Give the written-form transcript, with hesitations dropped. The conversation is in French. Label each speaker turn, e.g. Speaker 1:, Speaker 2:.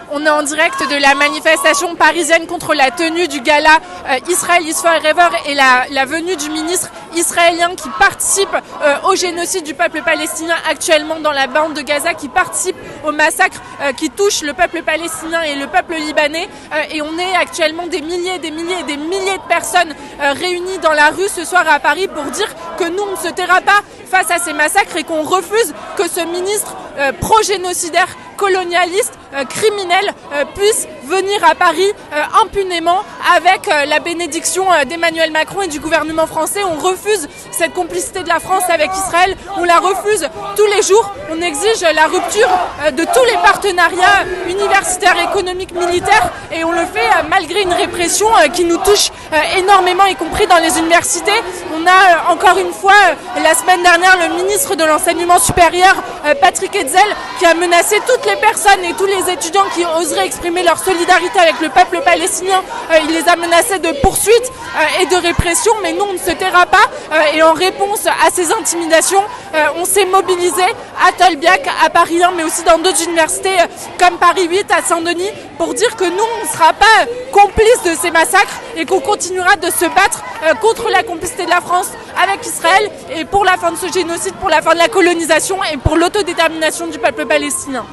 Speaker 1: On est en direct de la manifestation parisienne contre la tenue du gala Israel is Forever et la venue du ministre israélien qui participe au génocide du peuple palestinien actuellement dans la bande de Gaza, qui participe au massacre qui touche le peuple palestinien et le peuple libanais. Et on est actuellement des milliers de personnes réunies dans la rue ce soir à Paris pour dire que nous, on ne se taira pas face à ces massacres et qu'on refuse que ce ministre pro-génocidaire, colonialiste, criminel puisse venir à Paris impunément avec la bénédiction d'Emmanuel Macron et du gouvernement français. On refuse cette complicité de la France avec Israël, on la refuse tous les jours. On exige la rupture de tous les partenariats universitaires, économiques, militaires, et on le fait malgré une répression qui nous touche énormément, y compris dans les universités. On a encore une fois, la semaine dernière, le ministre de l'enseignement supérieur, Patrick Hetzel, qui a menacé toutes les personnes et tous les étudiants qui oseraient exprimer leur solidarité avec le peuple palestinien. Il les a menacés de poursuites et de répression, mais nous, on ne se taira pas. Et en réponse à ces intimidations, on s'est mobilisé à Tolbiac, à Paris 1, mais aussi dans d'autres universités comme Paris 8, à Saint-Denis, pour dire que nous, on ne sera pas complices de ces massacres et qu'on continuera de se battre contre la complicité de la France avec Israël et pour la fin de ce génocide, pour la fin de la colonisation et pour l'autodétermination du peuple palestinien.